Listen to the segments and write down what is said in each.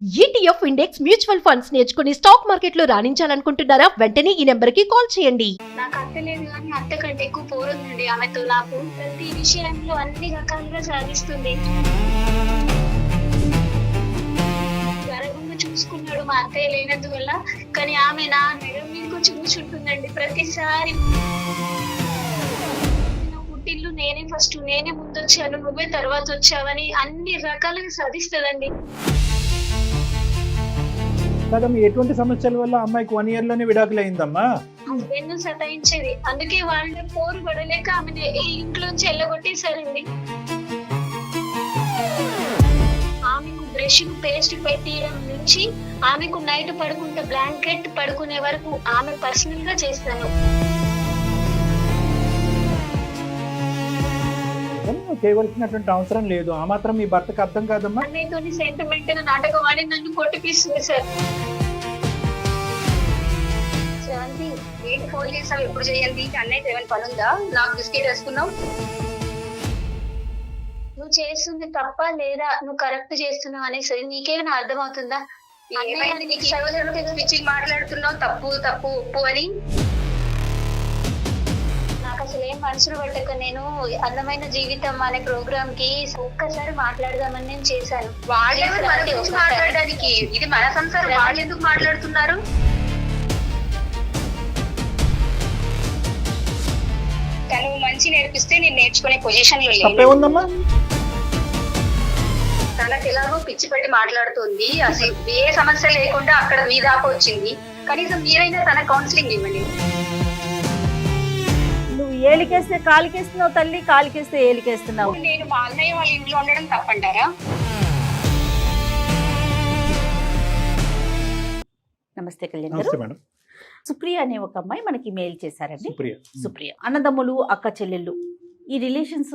ETF index mutual funds నేర్చుకుని stock market లో రాణించాలనుకుంటున్నారా? వెంటనే ఈ నెంబర్ కి కాల్ చేయండి. నాకు అత్త లేదు కానీ అత్త కంటే ఎక్కువ పోరుందండి ఆమెతో. నాకు ప్రతి విషయంలో అన్ని రకాలుగా సాధిస్తుంది. గర్వంగా చూసుకున్నాడు మా అత్తయ్య లేనందువల్ల, కానీ ఆమె నా మెడ మీదకి వచ్చి కూర్చుంటుందండి ప్రతిసారి. పుట్టిల్లు నేనే ఫస్ట్, నేనే ముందు వచ్చాను, నువ్వే తర్వాత వచ్చావని అన్ని రకాలుగా సాధిస్తుందండి. కదమ్మా, ఎటువంటి సమస్యల వల్ల అమ్మాయికి 1 year లోనే విడాకులు అయిందమ్మా? హస్బెండ్ సతాయించేది, అందుకే వాళ్ళే పోరు పడలేక ఆమెను ఈ ఇంట్లోంచి వెళ్ళగొట్టేశారండి. ఆమెకు బ్రష్ పేస్ట్ పెట్టియడం నుంచి ఆమెకు నైట్ పడుకుంటే బ్లాంకెట్ పడుకునే వరకు ఆమె పర్సనల్ గా చేస్తాను. చేయవలసినటువంటి అవసరం లేదు. ఆ మాత్రం మీ భర్తకు అర్థం కాదమ్మా? అన్నయ్యతోని సెంటిమెంట్ నాటకం ఆడి నన్ను కొట్టిపిస్తుంది సార్. శాంతి, ఏంటి ఫోన్ చేసావు? ఎప్పుడు చేయండి? అన్నయ్య ఏమైనా పని ఉందా? నాకు బిస్కెట్ వేసుకున్నావు. నువ్వు చేస్తుంది తప్ప లేదా నువ్వు కరెక్ట్ చేస్తున్నావు అనేసి నీకేమైనా అర్థం అవుతుందా? ఏమైంది నీకు? పిచ్చిగా మాట్లాడుతున్నావు, తప్పు తప్పు ఉప్పు అని. నాకు అసలు ఏం మనసులు పట్టక నేను అందమైన జీవితం అనే ప్రోగ్రామ్ కి ఒక్కసారి మాట్లాడదామని నేను చేశాను. వాళ్ళెవరు మన గురించి మాట్లాడడానికి? ఇది మన సంసారం, వాళ్ళు ఎందుకు మాట్లాడుతున్నారు? తను మంచి నేర్పిస్తే నేను నేర్చుకునే పొజిషన్ లో తప్పే ఉందమ్మా? తనకు ఎలాగో పిచ్చి పెట్టి మాట్లాడుతుంది. అసలు ఏ సమస్య లేకుండా అక్కడ మీ దాకా వచ్చింది. కనీసం మీరైనా తన కౌన్సిలింగ్ ఇవ్వండి. నువ్వు ఏలికేస్తే కాలికేస్తున్నావు తల్లి, కాలికేస్తే ఏలికేస్తున్నావు. నేను మా అన్నయ్య వాళ్ళ ఇంట్లో ఉండడం తప్పంటారా? నమస్తే కళ్యాణ్ నమస్తే గారు. మేడం. సుప్రియ అనే ఒక అమ్మాయి మనకి మెయిల్ చేశారండి. సుప్రియ. సుప్రియ అన్నదమ్ములు, అక్క చెల్లెళ్ళు, ఈ రిలేషన్స్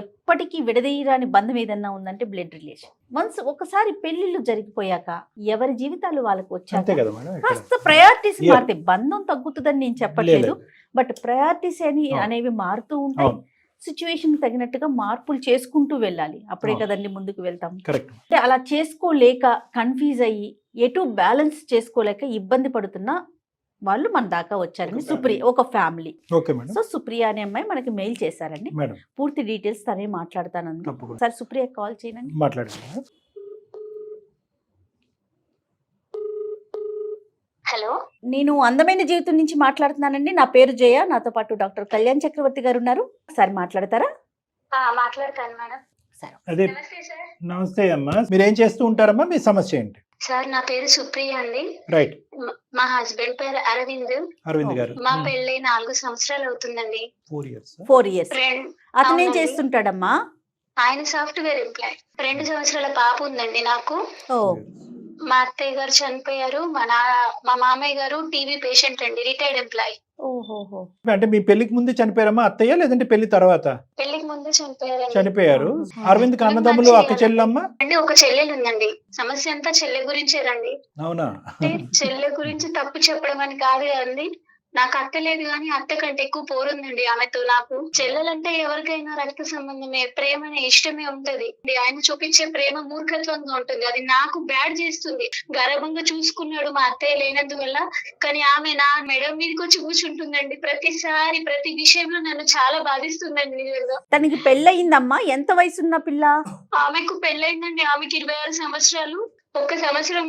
ఎప్పటికీ విడదీయరాని బంధం ఏదన్నా ఉందంటే బ్లడ్ రిలేషన్. వన్స్ ఒకసారి పెళ్లిళ్ళు జరిగిపోయాక ఎవరి జీవితాలు వాళ్ళకు అంతే వచ్చాక కదా మేడం. ఇక్కడ కాస్త ప్రయారిటీస్ Yeah. మారితే బంధం తగ్గుతుందని నేను చెప్పట్లేదు, లేదు. బట్ ప్రయారిటీస్ అనేవి మారుతూ ఉంటాయి. అవును. సిచ్యువేషన్ తగినట్టుగా మార్పులు చేసుకుంటూ వెళ్ళాలి, అప్పుడే అవును. కదండి ముందుకు వెళ్తాం. కరెక్ట్. అంటే అలా చేసుకోలేక కన్ఫ్యూజ్ అయ్యి ఎటు బ్యాలెన్స్ చేసుకోలేక ఇబ్బంది పడుతున్న వాళ్ళు మన దాకా వచ్చారండి. సుప్రియ ఒక family. Okay madam. So Supriya అనే అమ్మాయి మనకి మెయిల్ చేశారండి. మేడం పూర్తి డీటెయిల్స్ తనే మాట్లాడతానండి. తప్పకుండా సార్ సుప్రియ కాల్ చేయండి. మాట్లాడండి. హలో, నేను అందమైన జీవితం నుంచి మాట్లాడుతున్నానండి. నా పేరు జయ, నాతో పాటు డాక్టర్ కళ్యాణ్ చక్రవర్తి గారు ఉన్నారు. సార్ మాట్లాడతారా? మాట్లాడతాను మేడం. అదే, నమస్తే సార్. నమస్తే అమ్మా. మీరు ఏం చేస్తూ ఉంటారమ్మా? మీ సమస్య ఏంటి? సార్ నా పేరు సుప్రియ అండి. రైట్. మా హస్బెండ్ పేరు అరవింద్. అరవింద్ గారు. మా పెళ్ళి 4 సంవత్సరాలు అవుతుందండి. 4 years. 4 years. అతను ఏం అవునండి. చేస్తుంటాడమ్మా? ఆయన సాఫ్ట్వేర్ ఎంప్లాయ్. 2 సంవత్సరాల పాప ఉందండి నాకు. ఓ, మా అత్తయ్య గారు చనిపోయారు. మా మామయ్య గారు టీవీ పేషెంట్ అండి, రిటైర్డ్ ఎంప్లాయ్. ఓహోహో. అంటే మీ పెళ్లికి ముందు చనిపోయారమ్మా అత్తయ్య, లేదంటే పెళ్లి తర్వాత పెళ్లికి ముందు చనిపోయారండి. చనిపోయారు? అరవింద్ అన్నదమ్ములు, అక్క చెల్లెమ్మా? అండి ఒక చెల్లెలు ఉందండి. సమస్య అంతా చెల్లె గురించేనండి. అవునా? అంటే చెల్లె గురించి తప్పు చెప్పడం అని కాదు కదండి. నాకు అత్త లేదు కానీ అత్త కంటే ఎక్కువ పోరుందండి ఆమెతో. నాకు చెల్లెలంటే ఎవరికైనా రక్త సంబంధమే, ప్రేమనే, ఇష్టమే ఉంటది. ఆయన చూపించే ప్రేమ మూర్ఖత్వంగా ఉంటుంది. అది నాకు బ్యాడ్ చేస్తుంది. గర్వంగా చూసుకున్నాడు మా అత్తయ్య లేనందువల్ల, కానీ ఆమె నా మెడ మీదకి వచ్చి కూర్చుంటుందండి ప్రతిసారి. ప్రతి విషయంలో నన్ను చాలా బాధిస్తుందండి నిజంగా. తనకి పెళ్ళయిందమ్మా? ఎంత వయసున్న పిల్ల? ఆమెకు పెళ్ళైందండి. ఆమెకి 26 సంవత్సరాలు. 1 సంవత్సరం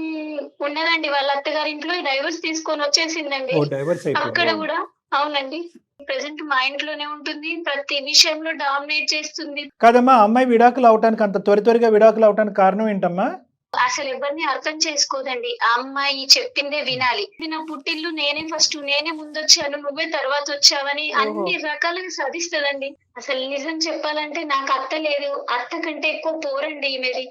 ఉన్నదండి వాళ్ళ అత్తగారింట్లో, డైవర్స్ తీసుకొని వచ్చేసిందండి. ఓ, డైవర్స్ అక్కడ అయిపోయింది. కూడా అవునండి. ప్రెసెంట్ మా ఇంట్లోనే ఉంటుంది. ప్రతి విషయంలో డామినేట్ చేస్తుంది. కాదమ్మా, అమ్మాయి విడాకులు అవటానికి, అంత త్వరగా విడాకులు అవటానికి కారణం ఏంటమ్మా? అసలు ఎవరిని అర్థం చేసుకోదండి. ఆ అమ్మాయి చెప్పిందే వినాలి. నా పుట్టిల్లు నేనే ఫస్ట్, నేనే ముందొచ్చాను, నువ్వే తర్వాత వచ్చావని అన్ని రకాలుగా సాధిస్తుందండి. అసలు నిజం చెప్పాలంటే నాకు అత్త లేదు, అత్త కంటే ఎక్కువ పోరండి ఈమెది.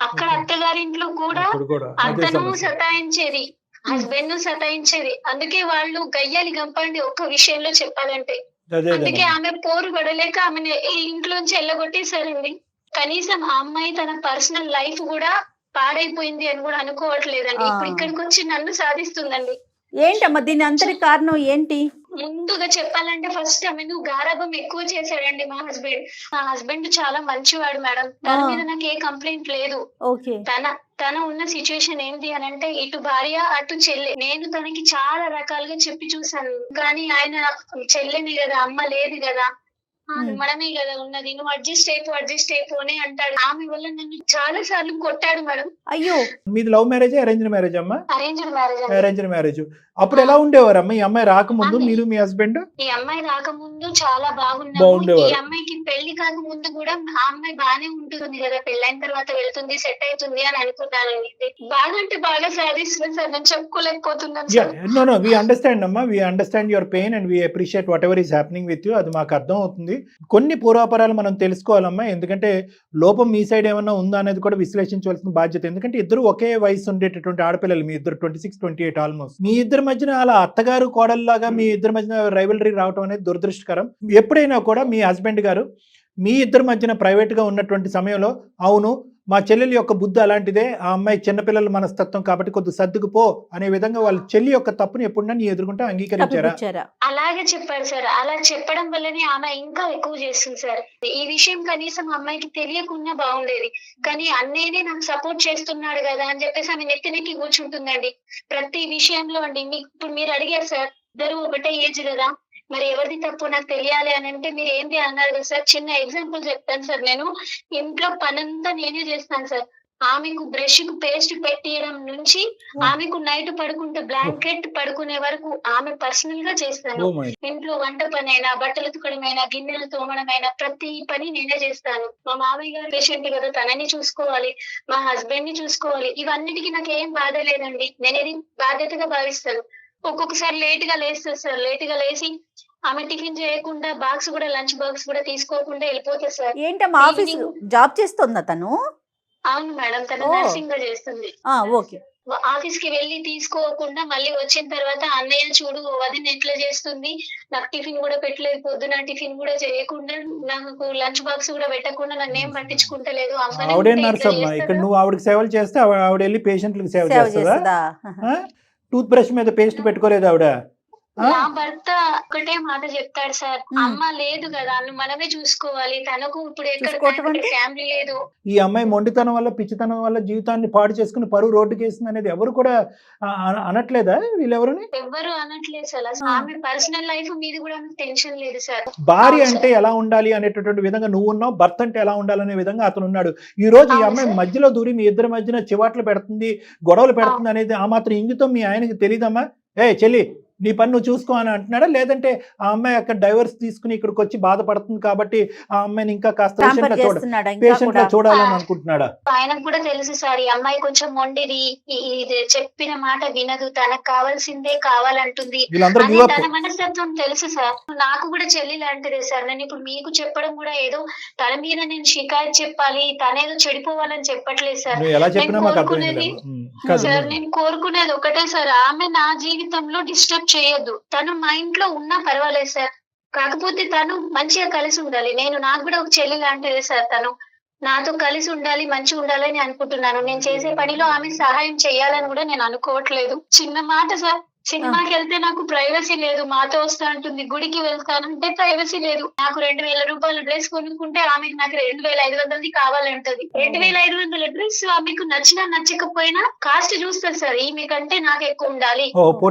అక్కడ అత్తగారింట్లో కూడా ఇప్పుడు కూడా అదే అత్తను సమస్య. సతాయించేది, హస్బెండ్ ను సతాయించేది. అందుకే వాళ్ళు గయ్యాలి గంపండి ఒక్క విషయంలో చెప్పాలంటే. అదే అందుకే ఆమె పోరు పడలేక ఆమెను ఈ ఇంట్లోంచి వెళ్ళగొట్టేశారండి. కనీసం ఆ అమ్మాయి తన పర్సనల్ లైఫ్ కూడా పాడైపోయింది అని కూడా అనుకోవట్లేదండి. ఇప్పుడు ఇక్కడికి వచ్చి నన్ను సాధిస్తుందండి. ఏంటమ్మా దీని అంతటి కారణం ఏంటి? ముందుగా చెప్పాలంటే ఫస్ట్ ఆమెను గారాబం ఎక్కువ చేశాడండి మా హస్బెండ్ చాలా మంచివాడు మేడం. తన ఆ. మీద నాకు ఏ కంప్లైంట్ లేదు. ఓకే. తన ఉన్న సిచ్యువేషన్ ఏంటి అని అంటే ఇటు భార్య అటు చెల్లె. నేను తనకి చాలా రకాలుగా చెప్పి చూసాను, కానీ ఆయన చెల్లెని కదా, అమ్మ లేదు కదా, మనమే కదా ఉన్నది, నువ్వు అడ్జస్ట్ అయిపో అని అంటాడు. ఆమె వల్ల నన్ను చాలా సార్లు కొట్టాడు మేడం. అయ్యో. మీది లవ్ మ్యారేజ్ అరేంజ్డ్ మ్యారేజ్ అమ్మా? Arranged marriage. Arranged marriage. అప్పుడు ఎలా ఉండేవారమ్మా ఈ అమ్మాయి రాకముందు మీరు మీ హస్బెండ్? ఈ అమ్మాయి రాకముందు చాలా బాగున్నాము. బాగుండేవారు. ఈ అమ్మాయికి పెళ్లి కాకముందు కూడా ఆ అమ్మాయి బాగానే ఉంటుంది కదా, పెళ్ళైన తర్వాత వెళ్తుంది, సెట్ అవుతుంది అని అనుకున్నానండి. బాగా అంటే బాగా సాధిస్తుంది సార్, నేను చెప్పుకోలేకపోతున్నాను సార్. నో వి అండర్స్టాండ్ అమ్మా, we understand your pain and we appreciate whatever is happening with you. అది మాకు అర్థం అవుతుంది. కొన్ని పూర్వాపరాలు మనం తెలుసుకోవాలమ్మా, ఎందుకంటే లోపం మీ సైడ్ ఏమన్నా ఉందా అనేది కూడా విశ్లేషించవలసిన బాధ్యత. ఎందుకంటే ఇద్దరు ఒకే వయసు ఉండేటటువంటి ఆడపిల్లలు, మీ ఇద్దరు 26, 28 ఆల్మోస్ట్. మీ ఇద్దరి మధ్యన అలా అత్తగారు కోడల్లాగా మీ ఇద్దరి మధ్యన రైవలరీ రావడం అనేది దురదృష్టకరం. ఎప్పుడైనా కూడా మీ హస్బెండ్ గారు మీ ఇద్దరి మధ్యన ప్రైవేట్ గా ఉన్నటువంటి సమయంలో, అవును మా చెల్లెలి యొక్క బుద్ధి అలాంటిదే, ఆ అమ్మాయి చిన్నపిల్లల మనస్తత్వం కాబట్టి కొద్ది సర్దుకుపో అనే విధంగా వాళ్ళ చెల్లి యొక్క తప్పుని ఎప్పుడన్నా నీ ఎదుర్కొంటే అంగీకరించారా? అలాగే చెప్పాడు సార్. అలా చెప్పడం వల్లనే ఆమె ఇంకా ఎక్కువ చేస్తుంది సార్. ఈ విషయం కనీసం అమ్మాయికి తెలియకుండా బాగుండేది, కానీ అన్నయ్యనే నాకు సపోర్ట్ చేస్తున్నాడు కదా అని చెప్పేసి ఆమె నెత్తినెక్కి కూర్చుంటుందండి ప్రతి విషయంలో అండి. ఇప్పుడు మీరు అడిగారు సార్, ఇద్దరు ఒకటే ఏజ్ కదా, మరి ఎవరిది తప్పు నాకు తెలియాలి అని అంటే మీరు ఏంటి అన్నారు కదా సార్. చిన్న ఎగ్జాంపుల్ చెప్తాను సార్. నేను ఇంట్లో పనంతా నేనే చేస్తాను సార్. ఆమెకు బ్రష్ కు పేస్ట్ పెట్టియడం నుంచి ఆమెకు నైట్ పడుకుంటే బ్లాంకెట్ పడుకునే వరకు ఆమె పర్సనల్ గా చేస్తాను. ఇంట్లో వంట పని అయినా, బట్టలు ఉతకడమైనా, గిన్నెలు తోమడమైనా ప్రతి పని నేనే చేస్తాను. మా మామయ్య గారు పేషెంట్ కదా, తనని చూసుకోవాలి, మా హస్బెండ్ ని చూసుకోవాలి. ఇవన్నిటికీ నాకు ఏం బాధ లేదండి, నేను ఇది బాధ్యతగా భావిస్తాను. ఒక్కొక్కసారి లేట్ గా లేస్తుంది సార్. లేట్ గా లేసి ఆమె టిఫిన్ చేయకుండా బాక్స్ కూడా, లంచ్ బాక్స్ కూడా తీసుకోకుండా వెళ్ళిపోతుంది సార్. ఏంటమ్మా ఆఫీస్ జాబ్ చేస్తుందా తను? అవును మేడం, తను నర్సింగ్ గా చేస్తుంది. ఓకే. ఆఫీస్ కి వెళ్ళి తీసుకోకుండా మళ్ళీ వచ్చిన తర్వాత అన్నయ్య చూడు వదిన ఎట్లా చేస్తుంది, నాకు టిఫిన్ కూడా పెట్టలేదు, పొద్దున టిఫిన్ కూడా చేయకుండా, నాకు లంచ్ బాక్స్ కూడా పెట్టకుండా నన్ను ఏం పట్టించుకుంటలేదు. ఆవిడే నర్స్ అమ్మా, ఇక్కడ నువ్వు ఆవిడకి సేవలు చేస్తే ఆవిడ వెళ్ళి పేషెంట్లకు సేవ చేస్తుందా? టూత్ బ్రష్ మీద పేస్ట్ పెట్టుకోలేదు ఆవిడ? నా భర్త ఒకటే మాట చెప్తాడు సార్, అమ్మ లేదు కదా, మనమే చూసుకోవాలి, తనకు ఇప్పుడు ఎక్కడ ఫ్యామిలీ లేదు. ఈ అమ్మాయి మొండితనం వల్ల, పిచ్చితనం వల్ల జీవితాన్ని పాడు చేసుకుని పరువు రోడ్డుకి వేసింది అనేది ఎవరు కూడా అనట్లేదా? వీళ్ళెవరుని ఎవరు అనట్లేదు సార్. ఆమె పర్సనల్ లైఫ్ మీద కూడా టెన్షన్ లేదు సార్. భార్య అంటే ఎలా ఉండాలి అనేటటువంటి విధంగా నువ్వు ఉన్నావు, భర్త అంటే ఎలా ఉండాలనే విధంగా అతను ఉన్నాడు. ఈ రోజు ఈ అమ్మాయి మధ్యలో దూరి మీ ఇద్దరి మధ్యన చివాట్లు పెడుతుంది, గొడవలు పెడుతుంది అనేది ఆ మాత్రం ఇంగితం మీ ఆయనకి తెలియదమ్మా? చెల్లి నీ పని నువ్వు చూసుకో అని అంటున్నాడా? లేదంటే ఆ అమ్మాయి అక్కడ డైవర్స్ తీసుకుని ఇక్కడికి వచ్చి బాధపడుతుంది కాబట్టి ఆ అమ్మాయిని ఇంకా కాస్త పేషెంట్ గా చూడాలని అనుకుంటున్నాడా? ఆయనకు కూడా తెలుసు సార్, ఈ అమ్మాయి కొంచెం మొండిది, ఇది చెప్పిన మాట వినదు, తనకు కావాల్సిందే కావాలంటుంది, తన మనస్తత్వం తెలుసు సార్. నాకు కూడా చెల్లి లాంటిదే సార్. నేను ఇప్పుడు మీకు చెప్పడం కూడా ఏదో తన మీద నేను షికాయత్ చెప్పాలి, తనేదో చెడిపోవాలని చెప్పట్లేదు సార్. సార్ నేను కోరుకునేది ఒకటే సార్, ఆమె నా జీవితంలో డిస్టర్బ్ చేయొద్దు. తను మా ఇంట్లో ఉన్నా పర్వాలేదు సార్, కాకపోతే తను మంచిగా కలిసి ఉండాలి. నాకు కూడా ఒక చెల్లి లాంటిదే సార్. తను నాతో కలిసి ఉండాలి, మంచిగా ఉండాలని అనుకుంటున్నాను. నేను చేసే పనిలో ఆమె సహాయం చేయాలని కూడా నేను అనుకోవట్లేదు. చిన్న మాట సార్, సినిమాకి వెళ్తే నాకు ప్రైవసీ లేదు, మాతో వస్తా అంటుంది. గుడికి వెళ్తానంటే ప్రైవసీ లేదు. నాకు 2000 రూపాయల డ్రెస్ కొనుక్కుంటే ఆమెకు నాకు 2500 కావాలంటది. 2500 డ్రెస్ ఆమెకు నచ్చినా నచ్చకపోయినా కాస్ట్ చూస్తారు సార్. ఈమె కంటే నాకు ఎక్కువ ఉండాలి,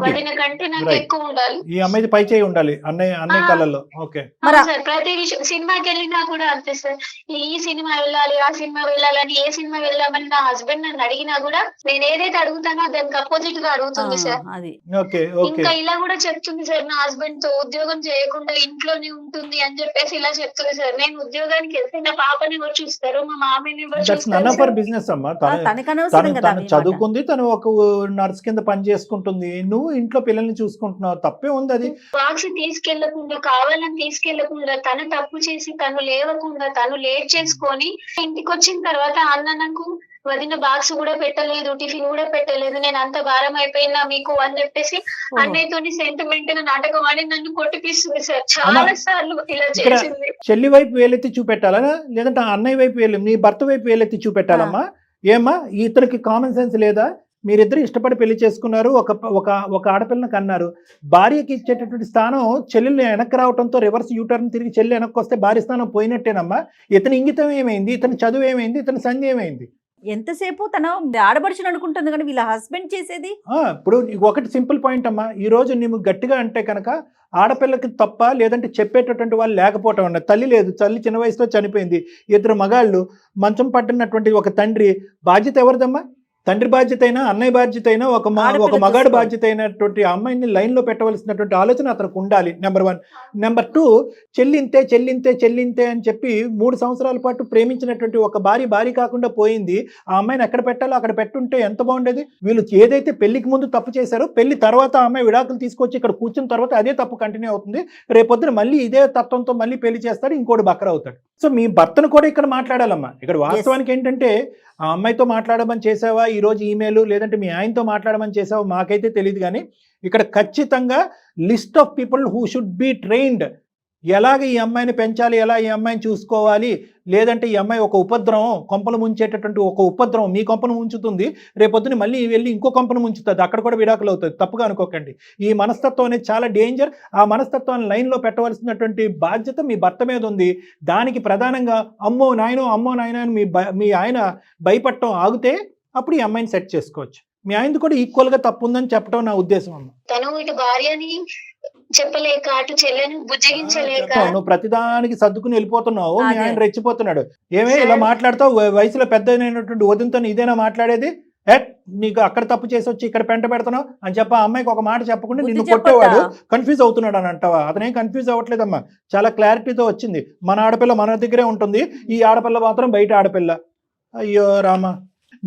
వదిన కంటే నాకు ఎక్కువ ఉండాలి, ఈ అమ్మాయి పై చేయి ఉండాలి అన్నయ్య కళ్ళల్లో. Okay sir. ప్రతి విషయం సినిమాకి వెళ్ళినా కూడా అంతే సార్. ఈ సినిమా వెళ్ళాలి, ఆ సినిమా వెళ్ళాలని, ఏ సినిమా వెళ్ళామని నా హస్బెండ్ నన్ను అడిగినా కూడా నేను ఏదైతే అడుగుతానో దానికి అపోజిట్ గా అడుగుతుంది సార్. ఇంకా ఇలా కూడా చెప్తుంది సార్, నా హస్బెండ్ తో ఉద్యోగం చేయకుండా ఇంట్లోనే ఉంటుంది అని చెప్పేసి ఇలా చెప్తుంది సార్. నేను ఉద్యోగానికి వెళ్తే నా పాపని ఎవరు చూస్తారు, మా మామయ్యని ఎవరు చూస్తారు? బిజినెస్ అమ్మా, తను చదువుకుంది, తను ఒక నర్స్ కింద పని చేసుకుంటుంది, నువ్వు ఇంట్లో పిల్లల్ని చూసుకుంటున్నావు, తప్పే ఉంది. అది బాక్స్ తీసుకెళ్లకుండా, కావాలని తీసుకెళ్లకుండా, తను తప్పు చేసి తను లేవకుండా, తను లేట్ చేసుకొని ఇంటికి వచ్చిన తర్వాత అన్న నాకు వదిన బాక్స్ కూడా పెట్టలేదు, టిఫిన్ కూడా పెట్టలేదు, నేను అంత భారం అయిపోయినా మీకు అని చెప్పేసి అన్నయ్యతోని సెంటిమెంట్ నాటకం అని నన్ను కొట్టిపిస్తుంది సార్. చాలా సార్లు ఇలా చేసింది. చెల్లి వైపు వేలెత్తి చూపెట్టాలా, లేదంటే అన్నయ్య వైపు నీ భర్త వైపు వేలెత్తి చూపెట్టాలమ్మా? ఏమ్మా ఇతనికి కామన్ సెన్స్ లేదా? మీరిద్దరు ఇష్టపడి పెళ్లి చేసుకున్నారు, ఒక ఒక ఒక ఆడపిల్లని కన్నారు. భార్యకి ఇచ్చేటటువంటి స్థానం చెల్లెలు వెనక్కి రావడంతో రివర్స్ యూటర్న్ తిరిగి చెల్లి వెనక్కి వస్తే భార్య స్థానం పోయినట్టేనమ్మా. ఇతని ఇంగితం ఏమైంది, ఇతని చదువు ఏమైంది, ఇతని సంధి ఏమైంది? ఎంతసేపు తన ఆడబడుచుని అనుకుంటుంది కానీ వీళ్ళ హస్బెండ్ చేసేది. ఇప్పుడు ఒకటి సింపుల్ పాయింట్ అమ్మా, ఈ రోజు నువ్వు గట్టిగా అంటే కనుక ఆడపిల్లకి తప్ప, లేదంటే చెప్పేటటువంటి వాళ్ళు లేకపోవటం అన్న. తల్లి లేదు, తల్లి చిన్న వయసులో చనిపోయింది, ఇద్దరు మగాళ్ళు, మంచం పట్టినటువంటి ఒక తండ్రి. బాధ్యత ఎవరిదమ్మా? తండ్రి బాధ్యత అయినా, అన్నయ్య బాధ్యత అయినా, ఒక మగాడు బాధ్యత అయినటువంటి అమ్మాయిని లైన్లో పెట్టవలసినటువంటి ఆలోచన అతనికి ఉండాలి. నెంబర్ 1. నెంబర్ 2, చెల్లింతే అని చెప్పి 3 సంవత్సరాల పాటు ప్రేమించినటువంటి ఒక భార్య కాకుండా పోయింది. ఆ అమ్మాయిని ఎక్కడ పెట్టాలో అక్కడ పెట్టుంటే ఎంత బాగుండేది. వీళ్ళు ఏదైతే పెళ్లికి ముందు తప్పు చేశారో, పెళ్లి తర్వాత ఆ అమ్మాయి విడాకులు తీసుకొచ్చి ఇక్కడ కూర్చున్న తర్వాత అదే తప్పు కంటిన్యూ అవుతుంది. రేపొద్దున మళ్ళీ ఇదే తత్వంతో మళ్ళీ పెళ్లి చేస్తాడు, ఇంకోటి బక్కర అవుతాడు. సో మీ భర్తను కూడా ఇక్కడ మాట్లాడాలమ్మా. ఇక్కడ వాస్తవానికి ఏంటంటే, ఆ అమ్మాయితో మాట్లాడమని చేసావా ఈరోజు ఈమెయిల్, లేదంటే మీ ఆయనతో మాట్లాడమని చేసావా మాకైతే తెలియదు. కానీ ఇక్కడ ఖచ్చితంగా list of people who should be trained. ఎలాగ ఈ అమ్మాయిని పెంచాలి, ఎలా ఈ అమ్మాయిని చూసుకోవాలి, లేదంటే ఈ అమ్మాయి ఒక ఉపద్రవం, కొంపలు ముంచేటటువంటి ఒక ఉపద్రవం, మీ కొంపను ముంచుతుంది, రేపొద్దున మళ్ళీ వెళ్ళి ఇంకో కొంపను ముంచుతుంది, అక్కడ కూడా విడాకులు అవుతుంది. తప్పుగా అనుకోకండి. ఈ మనస్తత్వం అనేది చాలా డేంజర్. ఆ మనస్తత్వాన్ని లైన్లో పెట్టవలసినటువంటి బాధ్యత మీ భర్త మీద ఉంది. దానికి ప్రధానంగా అమ్మో నాయనో అని మీ ఆయన భయపడటం ఆగితే అప్పుడు ఈ అమ్మాయిని సెట్ చేసుకోవచ్చు. మీ ఆయనది కూడా ఈక్వల్గా తప్పు ఉందని చెప్పడం నా ఉద్దేశం అమ్మ. తను ఇటు భార్యని చెప్పలేక, అటు చెల్లెని బుజ్జగించలేక, నువ్వు ప్రతిదానికి సర్దుకుని వెళ్ళిపోతున్నావు. మీ ఆయన రెచ్చిపోతున్నాడు. ఏమే ఇలా మాట్లాడతావు? వయసులో పెద్దనైనటువంటి వదినతో ఇదేనా మాట్లాడేది? నీకు అక్కడ తప్పు చేసి వచ్చి ఇక్కడ పెంట పెడుతున్నావు అని చెప్పి ఆ అమ్మాయికి ఒక మాట చెప్పకుండా నిన్ను కొట్టేవాడు కన్ఫ్యూజ్ అవుతున్నాడు అని అంటావా? అతనేం కన్ఫ్యూజ్ అవ్వట్లేదమ్మా, చాలా క్లారిటీతో వచ్చింది. మన ఆడపిల్ల మన దగ్గరే ఉంటుంది, ఈ ఆడపిల్ల మాత్రం బయట ఆడపిల్ల. అయ్యో రామా,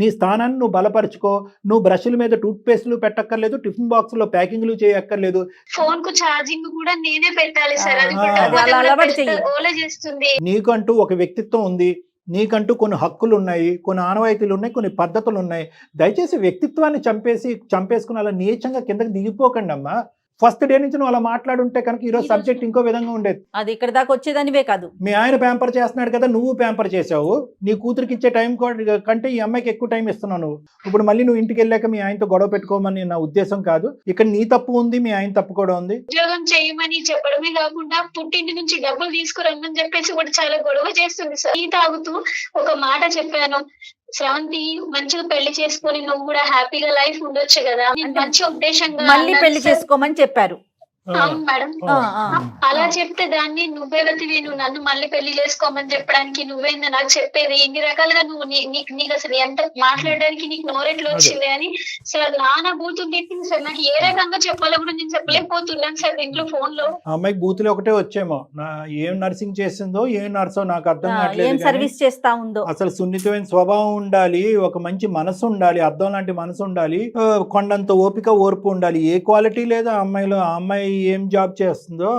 నీ స్థానాన్ని నువ్వు బలపరుచుకో. నువ్వు బ్రష్ల మీద టూత్ పేస్ట్లు పెట్టక్కర్లేదు, టిఫిన్ బాక్స్ లో ప్యాకింగ్లు చేయక్కర్లేదు. ఫోన్ కు ఛార్జింగ్ కూడా నేనే పెట్టాలి సార్, అది కూడా చేస్తుంది. నీకంటూ ఒక వ్యక్తిత్వం ఉంది, నీకంటూ కొన్ని హక్కులు ఉన్నాయి, కొన్ని ఆనవాయితీలు ఉన్నాయి, కొన్ని పద్ధతులు ఉన్నాయి. దయచేసి వ్యక్తిత్వాన్ని చంపేసుకుని అలా నీచంగా కిందకి దిగిపోకండి అమ్మా. ఫస్ట్ డే నుంచి నువ్వు అలా మాట్లాడుంటే కనుక ఈరోజు సబ్జెక్ట్ ఇంకో విధంగా ఉండేది. అది ఇక్కడ దాకా వచ్చేదానివే కాదు. మీ ఆయన ప్యాంపర్ చేస్తున్నాడు కదా, నువ్వు ప్యాంపర్ చేసావు. నీ కూతురికి ఇచ్చే టైం కంటే ఈ అమ్మాయికి ఎక్కువ టైం ఇస్తున్నావు నువ్వు. ఇప్పుడు మళ్ళీ నువ్వు ఇంటికి వెళ్ళాక మీ ఆయనతో గొడవ పెట్టుకోమని నా ఉద్దేశం కాదు. ఇక్కడ నీ తప్పు ఉంది, మీ ఆయన తప్పు కూడా ఉంది. ఉద్యోగం చేయమని చెప్పడమే కాకుండా పుట్టింటి నుంచి డబ్బులు తీసుకురమ్మని చెప్పేసి కూడా చాలా గొడవ చేస్తుంది సార్. టీ తాగుతూ ఒక మాట చెప్పాను, శ్రవంతి మంచిగా పెళ్లి చేసుకొని నువ్వు కూడా హ్యాపీగా లైఫ్ ఉండొచ్చు కదా, మంచి ఉద్దేశంగా మళ్ళీ పెళ్లి చేసుకోమని చెప్పారు. అవును మేడం. అలా చెప్తే దాన్ని నువ్వెవతివి, నువ్వు నన్ను మళ్ళీ పెళ్లి చేసుకోమని చెప్పడానికి నువ్వేందా నాకు చెప్పేది, ఇన్ని రకాలుగా నువ్వు నీకు అసలు ఎంత మాట్లాడడానికి నీకు నోరెట్లు వచ్చింది అని సార్ నాన్న బూతులు తిట్టింది సార్. నాకు ఏ రకంగా చెప్పాలో కూడా నేను చెప్పలేకపోతున్నాను సార్ ఇంట్లో ఫోన్ లో. అమ్మాయికి బూతులు ఒకటే వచ్చేమో, ఏం నర్సింగ్ చేసిందో ఏం నర్సో నాకు అర్థం కావట్లేదు. సర్వీస్ చేస్తా ఉందో. అసలు సున్నితమైన స్వభావం ఉండాలి, ఒక మంచి మనసు ఉండాలి, అర్థం లాంటి మనసు ఉండాలి, కొండంత ఓపిక ఓర్పు ఉండాలి. ఏ క్వాలిటీ లేదు ఆ అమ్మాయిలో. ఆ అమ్మాయి ఏం జాబ్ చేస్తుందో,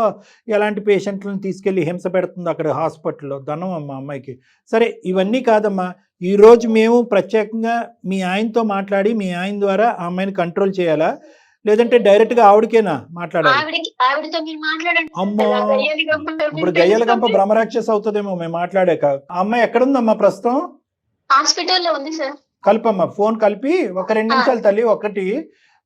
ఎలాంటి పేషెంట్లను తీసుకెళ్లి హింస పెడుతుందో అక్కడ హాస్పిటల్లో, ధనం అమ్మ అమ్మాయికి. సరే ఇవన్నీ కాదమ్మా, ఈరోజు మేము ప్రత్యేకంగా మీ ఆయనతో మాట్లాడి మీ ఆయన ద్వారా ఆ అమ్మాయిని కంట్రోల్ చేయాలా, లేదంటే డైరెక్ట్ గా ఆవిడకేనా మాట్లాడాలి? అమ్మో, ఇప్పుడు గయ్యల గంప బ్రహ్మరాక్షస్ అవుతుందేమో మేము మాట్లాడాక. ఆ అమ్మాయి ఎక్కడుందమ్మా ప్రస్తుతం? హాస్పిటల్లో ఉంది సార్. కల్పమ్మా, ఫోన్ కలిపి ఒక 2 నిమిషాలు తల్లి. ఒకటి,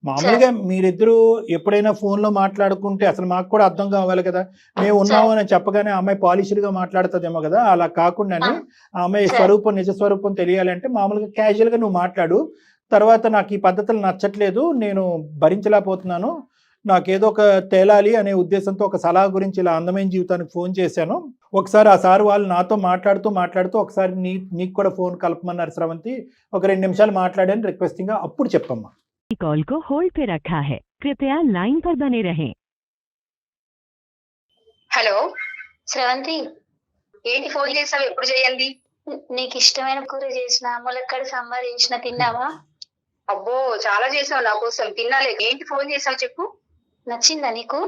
మామూలుగా మీరిద్దరూ ఎప్పుడైనా ఫోన్లో మాట్లాడుకుంటే అసలు మాకు కూడా అర్థం కావాలి కదా, మేము ఉన్నాము అని చెప్పగానే అమ్మాయి పాలిష్డ్గా మాట్లాడుతుందేమో కదా, అలా కాకుండానే ఆ అమ్మాయి స్వరూపం, నిజ స్వరూపం తెలియాలంటే మామూలుగా క్యాజువల్గా నువ్వు మాట్లాడు. తర్వాత నాకు ఈ పద్ధతులు నచ్చట్లేదు, నేను భరించలేకపోతున్నాను, నాకేదో ఒక తేలాలి అనే ఉద్దేశంతో ఒక సలహా గురించి ఇలా అందమైన జీవితానికి ఫోన్ చేశాను. ఒకసారి ఆ సార్ వాళ్ళు నాతో మాట్లాడుతూ ఒకసారి నీకు కూడా ఫోన్ కలపమన్నారు శ్రవంతి. ఒక 2 నిమిషాలు మాట్లాడాను రిక్వెస్టింగ్గా, అప్పుడు చెప్పమ్మా. कॉल को होल्ड पे रखा है, कृपया लाइन पर बने रहें। హలో శ్రవంతి, ఏంటి ఫోన్ చేసావు? ఎప్పుడు చేయాలి? నీకు ఇష్టమైన కూర చేసిన, ములక్కడ సాంబార్ చేసిన, తిన్నావా? అబ్బో చాలా చేసావు నా కోసం, తినాలే. ఏంటి ఫోన్ చేసావు చెప్పు. నచ్చిందా నీకు?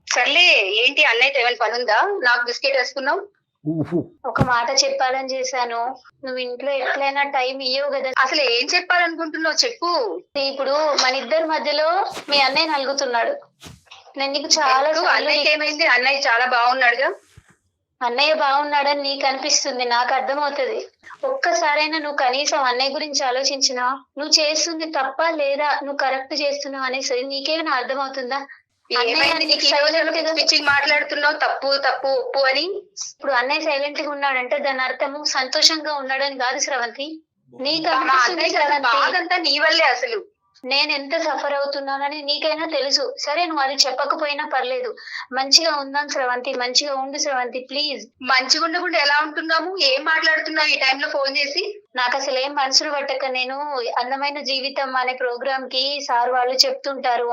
సర్లే, ఏంటి అన్నయ్యతో ఏమైనా పని ఉందా? నాకు బిస్కెట్ వేసుకున్నావు. ఒక మాట చెప్పాలని చేశాను, నువ్వు ఇంట్లో ఎట్లయినా టైం ఇయ్యవు కదా. అసలు ఏం చెప్పాలనుకుంటున్నావు చెప్పు. ఇప్పుడు మన ఇద్దరి మధ్యలో మీ అన్నయ్య నలుగుతున్నాడు. నేను నీకు చాలా అన్నయ్యకి ఏమైంది? అన్నయ్య చాలా బాగున్నాడుగా. అన్నయ్య బాగున్నాడని నీకు అనిపిస్తుంది, నాకు అర్థమవుతుంది. ఒక్కసారైనా నువ్వు కనీసం అన్నయ్య గురించి ఆలోచించినా? నువ్వు చేస్తుంది తప్ప లేదా నువ్వు కరెక్ట్ చేస్తున్నావు అనేసి నీకేమైనా అర్థమవుతుందా? ఏమైంది నీకు? ఈ రోజు పిచ్చిగా మాట్లాడుతున్నావు, తప్పు తప్పు ఒప్పు అని. ఇప్పుడు అన్నయ్య సైలెంట్ గా ఉన్నాడంటే దాని అర్థము సంతోషంగా ఉన్నాడని కాదు శ్రవంతి. నీకు మా అనిపిస్తుంది అన్నయ్య శ్రవంతి, బాధంతా నీ వల్లే అసలు. నేను ఎంత సఫర్ అవుతున్నానని నీకైనా తెలుసు. సరే నువ్వు అది చెప్పకపోయినా పర్లేదు. మంచిగా ఉందాం శ్రవంతి, మంచిగా ఉండు శ్రవంతి ప్లీజ్. మంచిగా ఉండకుండా ఎలా ఉంటున్నాము? ఏం మాట్లాడుతున్నావు ఈ టైంలో ఫోన్ చేసి? నాకు అసలు ఏం మనసులు పట్టక నేను అందమైన జీవితం అనే ప్రోగ్రామ్ కి సార్ వాళ్ళు చెప్తుంటారు,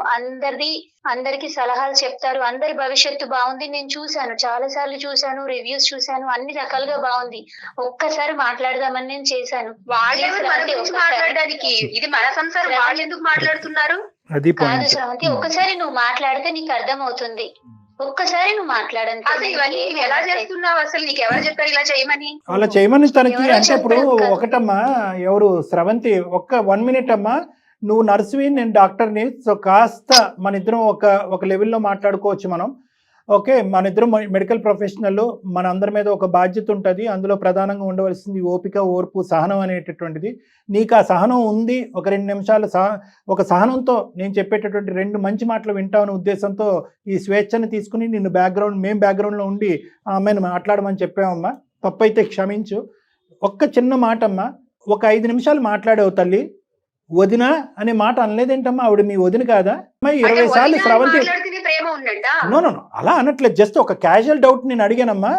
అందరికి సలహాలు చెప్తారు, అందరి భవిష్యత్తు బాగుంది. నేను చూశాను, చాలా సార్లు చూశాను, రివ్యూస్ చూశాను, అన్ని రకాలుగా బాగుంది. ఒక్కసారి మాట్లాడదామని నేను చేశాను. వాళ్ళెవరు మన గురించి మాట్లాడడానికి? ఇది మన సంసారం, వాళ్ళు ఎందుకు మాట్లాడుతున్నారు? అది కాదు పాయింట్. శ్రవంతి, ఒక్కసారి నువ్వు మాట్లాడితే నీకు అర్థం అవుతుంది. ఒక్కసారి నువ్వు మాట్లాడంతే. అసలు ఇవన్నీ నువ్వు ఎలా చేస్తున్నావు? అసలు నీకు ఎవరు చెప్పారు ఇలా చేయమని? అలా చేయమని తనకి ఎవరో అంటే ఇప్పుడు చెప్పారు కదా. ఒకటమ్మా, ఎవరు స్రవంతి, 1 minute అమ్మా, నువ్వు నర్సువి, నేను డాక్టర్ని. సో కాస్త మన ఇద్దరం ఒక లెవెల్లో మాట్లాడుకోవచ్చు మనం. ఓకే, మన ఇద్దరం మెడికల్ ప్రొఫెషనల్, మన అందరి మీద ఒక బాధ్యత ఉంటుంది. అందులో ప్రధానంగా ఉండవలసింది ఓపిక, ఓర్పు, సహనం అనేటటువంటిది. నీకు ఆ సహనం ఉంది. ఒక 2 నిమిషాలు ఒక సహనంతో నేను చెప్పేటటువంటి 2 మంచి మాటలు వింటామనే ఉద్దేశంతో ఈ స్వేచ్ఛను తీసుకుని నిన్ను మేము బ్యాక్గ్రౌండ్లో ఉండి ఆ అమ్మాయిని మాట్లాడమని చెప్పామమ్మా. తప్పైతే క్షమించు. ఒక్క చిన్న మాట అమ్మా, ఒక 5 నిమిషాలు మాట్లాడావు తల్లి. వదిన అనే మాట అనలేదేంటమ్మా? ఆవిడ మీ వదిన కాదా? అమ్మాయి 20 సార్లు స్రవంతి మాట్లాడితేనే ప్రేమ ఉన్నట్ట? నో అలా అనట్లేదు. జస్ట్ ఒక క్యాజువల్ డౌట్ నేను అడిగానమ్మా.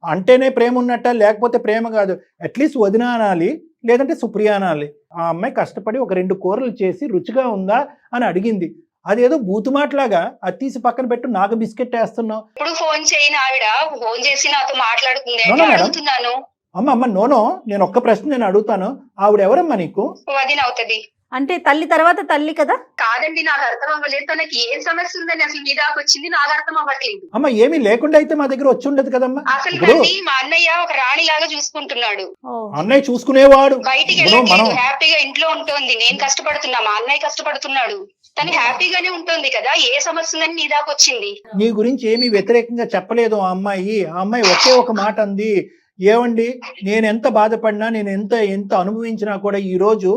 అంటేనే ప్రేమ ఉన్నట్ట, లేకపోతే ప్రేమ కాదు. అట్లీస్ట్ వదిన అనాలి, లేదంటే సుప్రియ అనాలి. ఆ అమ్మాయి కష్టపడి ఒక 2 కూరలు చేసి రుచిగా ఉందా అని అడిగింది. అదేదో బూతుమాట్లాగా అది తీసి పక్కన పెట్టు, నాకు బిస్కెట్ వేస్తున్నావు. ఇప్పుడు ఫోన్ చేయని ఆవిడ ఫోన్ చేసి నాతో మాట్లాడుతుంది No, అంటే no, madam. అడుగుతున్నాను. అమ్మ నోనో, నేను ఒక్క ప్రశ్న నేను అడుగుతాను. ఆవిడ ఎవరమ్మా నీకు? వదిన అవుతుంది. అంటే తల్లి తర్వాత తల్లి కదా. కాదండి, నాకు అర్థం అవ్వలేదు. తనకి ఏం సమస్య ఉందని అసలు మీ దాకా వచ్చింది నాకు అర్థం అవ్వట్లేదు. అమ్మ ఏమీ లేకుండా అయితే మా దగ్గర వచ్చి ఉండదు కదమ్మా. అసలు ఇప్పుడు నన్ను మా అన్నయ్య ఒక రాణి లాగా చూసుకుంటున్నాడు. ఓ, అన్నయ్య చూసుకునేవాడు. బయటికి ఇప్పుడు వెళ్ళట్లేదు, మనం హ్యాపీగా ఇంట్లో ఉంటుంది. నేను కష్టపడుతున్నా, మా అన్నయ్య కష్టపడుతున్నాడు. తను హ్యాపీగానే ఉంటుంది కదా. ఏ సమస్య ఉందని నీ దాకా వచ్చింది? నీ గురించి ఏమీ వ్యతిరేకంగా చెప్పలేదు ఆ అమ్మాయి ఒకే ఒక మాట అంది. ఏమండి, నేను ఎంత బాధపడినా, నేను ఎంత అనుభవించినా కూడా ఈరోజు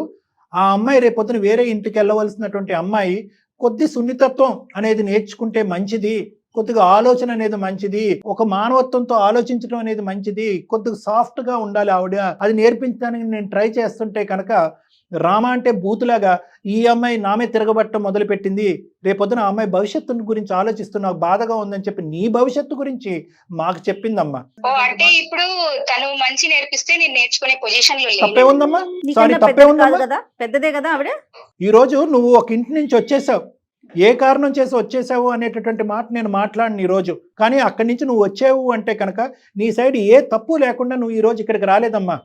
ఆ అమ్మాయి రేపొద్దున వేరే ఇంటికి వెళ్ళవలసినటువంటి అమ్మాయి కొద్ది సున్నితత్వం అనేది నేర్చుకుంటే మంచిది, కొద్దిగా ఆలోచన అనేది మంచిది, ఒక మానవత్వంతో ఆలోచించడం అనేది మంచిది, కొద్దిగా సాఫ్ట్గా ఉండాలి ఆవిడ. అది నేర్పించడానికి నేను ట్రై చేస్తుంటే కనుక రామ అంటే బూతులాగా ఈ అమ్మాయి నామే తిరగబట్టడం మొదలుపెట్టింది. రేపొద్దున ఆ అమ్మాయి భవిష్యత్తు గురించి ఆలోచిస్తూ నాకు బాధగా ఉందని చెప్పి నీ భవిష్యత్తు గురించి మాకు చెప్పిందమ్మా. ఓ అంటే ఇప్పుడు తను మంచి నేర్పిస్తే నేను నేర్చుకునే పొజిషన్ లో తప్పే లేదు. ఉందమ్మా? నీకన్నా సారీ, తప్పే పెద్దది కాదు ఉందమ్మా? కదా, పెద్దదే కదా ఆవిడ. ఈ రోజు నువ్వు ఒక ఇంటి నుంచి వచ్చేసావు, ఏ కారణం చేసి వచ్చేసావు అనేటటువంటి మాట నేను మాట్లాడిన ఈ రోజు. కానీ అక్కడి నుంచి నువ్వు వచ్చావు అంటే కనుక నీ సైడ్ ఏ తప్పు లేకుండా నువ్వు ఈ రోజు ఇక్కడికి రాలేదమ్మా.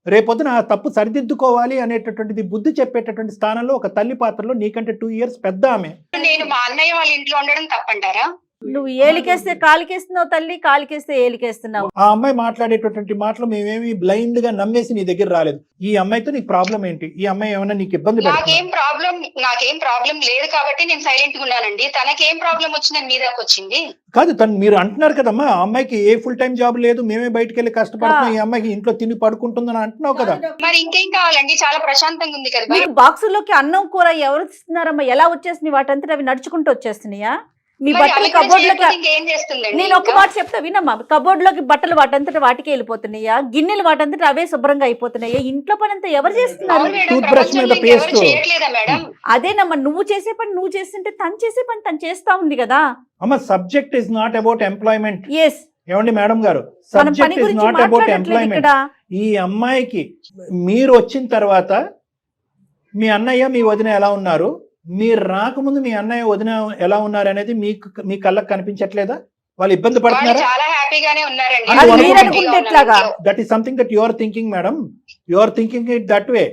రేపొద్దున ఆ తప్పు సరిదిద్దుకోవాలి అనేటటువంటిది బుద్ధి చెప్పేటటువంటి స్థానంలో ఒక తల్లి పాత్రలో నీకంటే 2 years పెద్ద ఆమె. నేను మా అన్నయ్య వాళ్ళ ఇంట్లో ఉండడం తప్పంటారా? నువ్వు ఏలికేస్తే కాలికేస్తున్నావు తల్లి, కాలికేస్తే ఏలికేస్తున్నావు. ఆ అమ్మాయి మాట్లాడేటటువంటి మాటలు మేమేమి బ్లైండ్ గా నమ్మేసి నీ దగ్గర రాలేదు. ఈ అమ్మాయితో నీకు ప్రాబ్లం ఏంటి? ఈ అమ్మాయి ఏమైనా నీకు ఇబ్బంది పెడుతుందా? నాకేం ప్రాబ్లం లేదు కాబట్టి నేను సైలెంట్ గా ఉన్నానండి. తనకేం ప్రాబ్లం వచ్చిందని మీ దాకా వచ్చింది? కాదు, మీరు అంటున్నారు కదమ్మా, ఆ అమ్మాయికి ఏ ఫుల్ టైం జాబ్ లేదు, మేమే బయటకు వెళ్ళి కష్టపడుతున్నాం, ఈ అమ్మాయికి ఇంట్లో తిని పడుకుంటుందని అంటున్నావు కదా. మరి ఇంకేం కావాలండి? చాలా ప్రశాంతంగా ఉంది కదా. మీకు బాక్సుల్లోకి అన్నం కూర ఎవరు ఇస్తున్నారమ్మా? ఎలా వచ్చేస్తున్నాయి? వాటంతా అవి నడుచుకుంటూ వచ్చేస్తున్నాయా? మీ మరి బట్టలు అవి కూడా కబోర్డ్ లోకి, చేయకపోతే ఇంకేం చేస్తుందండి? నేను ఒక మాట చెప్తా వినమ్మా. కబోర్డ్ లోకి బట్టలు వాటంతట వాటికే వెళ్ళిపోతున్నాయా? గిన్నెలు వాటంతట అవే శుభ్రంగా అయిపోతున్నాయా? ఇంట్లో పని అంతా ఎవరు చేస్తున్నారు? అవును మేడం, టూత్ బ్రష్ మీద ప్రపంచంలో ఇంకెవరు పేస్ట్. చేయట్లేదా మేడం? అదేనమ్మా, నువ్వు చేసే పని నువ్వు చేస్తుంటే తను చేసే పని తను చేస్తా ఉంది కదా. అమ్మ, subject is not about employment. Yes, ఏమండి మేడం గారు, మనం పని సబ్జెక్ట్ ఇస్ గురించి నాట్ అబౌట్ మాట్లాడట్లేదు ఎంప్లాయ్మెంట్. ఇక్కడ. ఈ అమ్మాయికి మీరు వచ్చిన తర్వాత మీ అన్నయ్య మీ వదిన ఎలా ఉన్నారు, మీరు రాకముందు మీ అన్నయ్య వదిన ఎలా ఉన్నారు అనేది మీ కళ్ళకు కనిపించట్లేదా? వాళ్ళు ఇబ్బంది వాళ్ళు పడుతున్నారా? చాలా హ్యాపీగానే ఉన్నారండి. అది వాళ్ళు మీరు హ్యాపీగా అనుకుంటే ఉన్నారు ఎట్లాగా? ఇంట్లో. That is something that you are thinking madam. You are thinking it that way.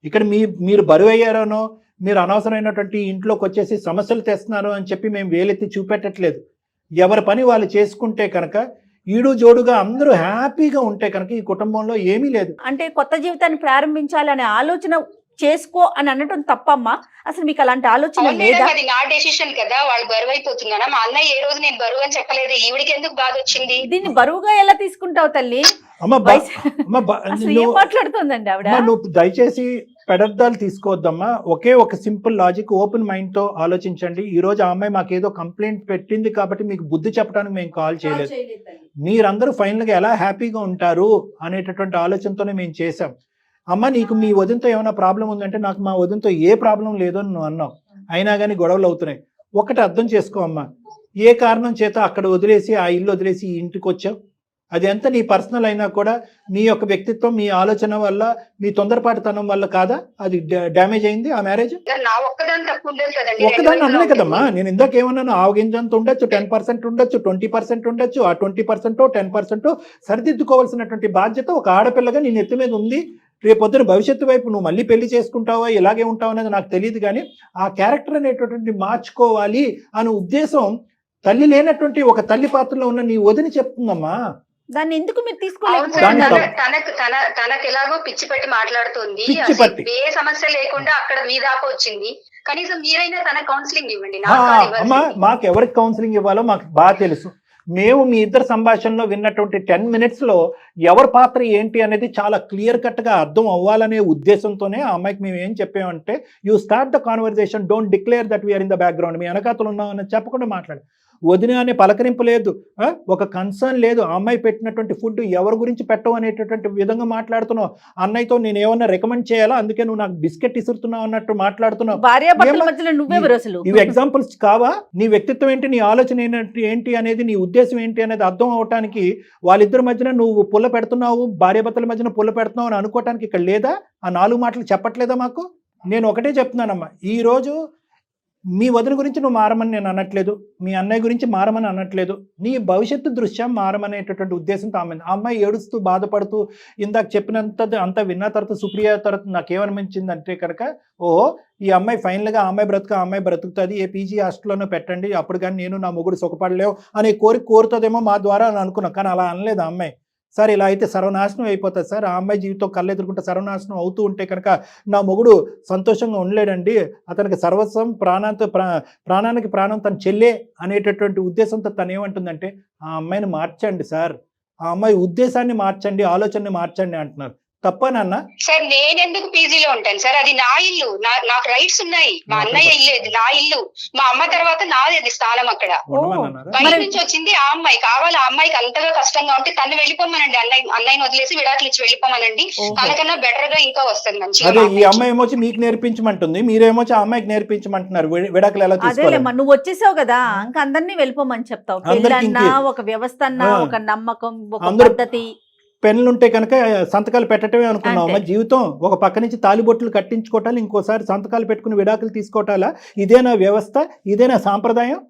ఇక్కడ మీరు బరువు అయ్యారనో, మీరు అనవసరమైనటువంటి ఇంట్లోకి వచ్చేసి సమస్యలు తెస్తున్నారు అని చెప్పి మేము వేలెత్తి చూపెట్టట్లేదు. ఎవరి పని వాళ్ళు చేసుకుంటే కనుక, ఈడు జోడుగా అందరూ హ్యాపీగా ఉంటే కనుక ఈ కుటుంబంలో ఏమీ లేదు. అంటే కొత్త జీవితాన్ని ప్రారంభించాలి అనే ఆలోచన చేసుకో అని అనడం తప్పమ్మా? అసలు మీకు అలాంటి ఆలోచన అవును లేదా? మేడం, అది నా డెసిషన్ కదా, వాళ్ళు బరువు అయిపోతున్నానా? మా అన్నయ్య ఏ రోజు నేను బరువు అని చెప్పలేదు, ఈవిడికి ఎందుకు బాధ వచ్చింది? దీన్ని బరువుగా ఎలా తీసుకుంటావు తల్లి? అమ్మ అసలు ఏం మాట్లాడుతుందండి ఆవిడ? నువ్వు దయచేసి పెడర్థాలు తీసుకోవద్దమ్మా. ఒకే ఒక సింపుల్ లాజిక్, ఓపెన్ మైండ్ తో ఆలోచించండి. ఈ రోజు ఆ అమ్మాయి మాకేదో కంప్లైంట్ పెట్టింది కాబట్టి మీకు బుద్ధి చెప్పడానికి మేము కాల్ చేయలేదు. మీరందరూ ఫైనల్ గా ఎలా హ్యాపీగా ఉంటారు అనేటటువంటి ఆలోచనతోనే మేము చేసాం. అమ్మ నీకు మీ వదినతో ఏమైనా ప్రాబ్లం ఉందంటే, నాకు మా వదినతో ఏ ప్రాబ్లం లేదో అని నువ్వు అన్నావు, అయినా కానీ గొడవలు అవుతున్నాయి. ఒకటి అర్థం చేసుకో అమ్మా, ఏ కారణం చేత అక్కడ వదిలేసి ఆ ఇల్లు వదిలేసి ఈ ఇంటికి వచ్చావు. అది ఎంత నీ పర్సనల్ అయినా కూడా మీ యొక్క వ్యక్తిత్వం, మీ ఆలోచన వల్ల, మీ తొందరపాటుతనం వల్ల కాదా అది డ్యామేజ్ అయింది ఆ మ్యారేజ్? నా ఒక్కదాని తప్పు ఉండదు కదండి, ఒక్కదాన్ని అనలే రెండు కదమ్మా. నేను ఇందాక ఏమన్నాను, ఆవగింజంత ఉండొచ్చు, 10% ఉండొచ్చు, 20% ఉండొచ్చు. ఆ 20% 10% సరిదిద్దుకోవాల్సినటువంటి బాధ్యత ఒక ఆడపిల్లగా నీ నెత్తి మీద ఉంది. రేపొద్దున భవిష్యత్తు వైపు నువ్వు మళ్ళీ పెళ్లి చేసుకుంటావా, ఇలాగే ఉంటావు అనేది నాకు తెలియదు, కానీ ఆ క్యారెక్టర్ అనేటటువంటి మార్చుకోవాలి అనే ఉద్దేశం తల్లి లేనటువంటి ఒక తల్లి పాత్రలో ఉన్న నీ వదిని చెప్తుందమ్మా. దాన్ని ఎందుకు మీరు అవును తీసుకోలేకపోతున్నారు? సార్, తనకు ఎలాగో పిచ్చి పెట్టి మాట్లాడుతుంది, పిచ్చి పట్టి. ఏ సమస్య లేకుండా అక్కడ మీ దాకా వచ్చింది. కనీసం మీరైనా తన కౌన్సిలింగ్ ఇవ్వండి. అమ్మా, మాకు ఎవరికి కౌన్సిలింగ్ ఇవ్వాలో మాకు బాగా తెలుసు. మేము మీ ఇద్దరు సంభాషణలో విన్నటువంటి 10 minutes లో ఎవరి పాత్ర ఏంటి అనేది చాలా క్లియర్ కట్ గా అర్థం అవ్వాలనే ఉద్దేశంతోనే ఆ అమ్మాయికి మేము ఏం చెప్పామంటే, you start the conversation, don't declare that we are in the background. మీ వెనకాతలు ఉన్నామని చెప్పకుండా మాట్లాడు. వదిన అనే పలకరింపు లేదు, ఒక కన్సర్న్ లేదు. ఆ అమ్మాయి పెట్టినటువంటి ఫుడ్ ఎవరి గురించి పెట్టవు అనేటటువంటి విధంగా మాట్లాడుతున్నావు. అన్నయ్యతో నేను ఏమన్నా రికమెండ్ చేయాలా, అందుకే నువ్వు నాకు బిస్కెట్ ఇసురుతున్నావు అన్నట్టు మాట్లాడుతున్నావు. భార్యాభర్తల మధ్యలో నువ్వెవరు అసలు? ఇవి ఎగ్జాంపుల్స్ కావా? నీ వ్యక్తిత్వం ఏంటి, నీ ఆలోచన ఏంటి అనేది, నీ ఉద్దేశం ఏంటి అనేది అర్థం అవటానికి వాళ్ళిద్దరి మధ్యన నువ్వు పుల్ల పెడుతున్నావు, భార్యాభర్తల మధ్యన పుల్ల పెడుతున్నావు అని అనుకోవటానికి ఇక్కడ లేదా? ఆ 4 మాటలు చెప్పట్లేదా మాకు? నేను ఒకటే చెప్తున్నానమ్మా, ఈ రోజు మీ వదిన గురించి నువ్వు మారమని నేను అనట్లేదు, మీ అన్నయ్య గురించి మారమని అనట్లేదు. నీ భవిష్యత్తు దృశ్యం మారమనేటటువంటి ఉద్దేశంతో ఆ అమ్మాయి ఏడుస్తూ బాధపడుతూ ఇందాక అంతా విన్న తర్వాత సుప్రియ తర్వాత నాకేమనిపించింది అంటే కనుక, ఓహో ఈ అమ్మాయి ఫైనల్గా ఆ అమ్మాయి బ్రతుకుతుంది, ఏ పీజీ హాస్టల్లోనే పెట్టండి, అప్పుడు కానీ నేను నా మొగుడు సుఖపడలేవు అనే కోరుతుందేమో మా ద్వారా అని అనుకున్నాం. కానీ అలా అనలేదు ఆ అమ్మాయి. సార్ ఇలా అయితే సర్వనాశనం అయిపోతుంది సార్, ఆ అమ్మాయి జీవితం కళ్ళెదురుకుంటే సర్వనాశనం అవుతూ ఉంటే కనుక నా మొగుడు సంతోషంగా ఉండలేడండి, అతనికి సర్వస్వం ప్రాణానికి ప్రాణం తను చెల్లే అనేటటువంటి ఉద్దేశంతో తను ఏమంటుందంటే, ఆ అమ్మాయిని మార్చండి సార్, ఆ అమ్మాయి ఉద్దేశాన్ని మార్చండి, ఆలోచనని మార్చండి అంటున్నారు. తప్ప నాన్న? సార్ నేనెందుకు పీజీలో ఉంటాను సార్, అది నా ఇల్లు, నాకు రైట్స్ ఉన్నాయి. మా అన్నయ్య ఇల్లు నా ఇల్లు, మా అమ్మ తర్వాత నాది అది స్థానం. అక్కడ బయట నుంచి వచ్చింది ఆ అమ్మాయి, కావాలి ఆ అమ్మాయికి అంతగా కష్టంగా ఉంటే తను వెళ్ళిపోమనండి, అన్నయ్యని వదిలేసి విడాకులు ఇచ్చి వెళ్ళిపోమనండి, తనకన్నా బెటర్ గా ఇంకా వస్తుంది మంచిగా. అదే ఈ అమ్మాయి ఏమొచ్చి మీకు నేర్పించమంటుంది, మీరేమొచ్చి ఆ అమ్మాయికి నేర్పించమంటున్నారు విడాకులు ఎలా తీసుకోవాలి. అదేలేమ్మా, నువ్వు వచ్చేసావు కదా, ఇంకా అందరినీ వెళ్ళిపోమని చెప్తావు. పెళ్ళన్నా ఒక వ్యవస్థ అన్నా, ఒక నమ్మకం, ఒక పద్ధతి. పెన్నులు ఉంటే కనుక సంతకాలు పెట్టడమే అనుకున్నాం. మరి జీవితం ఒక పక్క నుంచి తాలిబొట్లు కట్టించుకోవటాలు, ఇంకోసారి సంతకాలు పెట్టుకుని విడాకులు తీసుకోవటాలా? ఇదేనా వ్యవస్థ, ఇదేనా సాంప్రదాయం?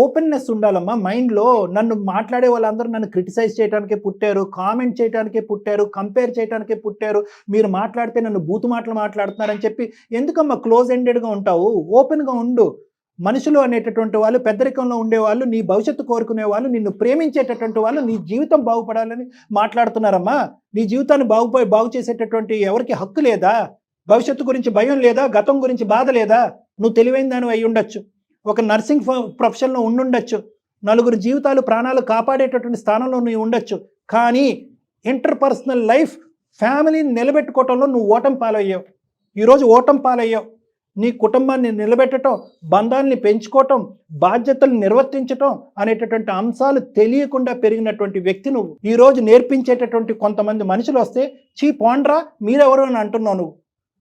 ఓపెన్నెస్ ఉండాలమ్మా మైండ్ లో. నన్ను మాట్లాడే వాళ్ళందరూ నన్ను క్రిటిసైజ్ చేయడానికే పుట్టారు, కామెంట్ చేయడానికే పుట్టారు, కంపేర్ చేయడానికే పుట్టారు. మీరు మాట్లాడితే నన్ను బూతు మాటలు మాట్లాడుతున్నారని చెప్పి ఎందుకమ్మా క్లోజ్ ఎండెడ్గా ఉంటావు? ఓపెన్గా ఉండు. మనుషులు అనేటటువంటి వాళ్ళు, పెద్దరికంలో ఉండేవాళ్ళు, నీ భవిష్యత్తు కోరుకునే వాళ్ళు, నిన్ను ప్రేమించేటటువంటి వాళ్ళు, నీ జీవితం బాగుపడాలని మాట్లాడుతున్నారమ్మా. నీ జీవితాన్ని బాగు చేసేటటువంటి ఎవరికి హక్కు లేదా? భవిష్యత్తు గురించి భయం లేదా? గతం గురించి బాధ లేదా? నువ్వు తెలివైన దానివి అయి ఉండొచ్చు, ఒక నర్సింగ్ ప్రొఫెషన్లో ఉండుండొచ్చు, నలుగురు జీవితాలు ప్రాణాలు కాపాడేటటువంటి స్థానంలో నువ్వు ఉండొచ్చు. కానీ ఇంటర్పర్సనల్ లైఫ్, ఫ్యామిలీని నిలబెట్టుకోవటంలో నువ్వు ఓటమి పాలయ్యావు. ఈరోజు ఓటమి పాలయ్యావు. నీ కుటుంబాన్ని నిలబెట్టడం, బంధాన్ని పెంచుకోవటం, బాధ్యతలు నిర్వర్తించటం అనేటటువంటి అంశాలు తెలియకుండా పెరిగినటువంటి వ్యక్తి నువ్వు. ఈరోజు నేర్పించేటటువంటి కొంతమంది మనుషులు వస్తే చీ పోండ్రా మీరెవరు అని అంటున్నావు నువ్వు.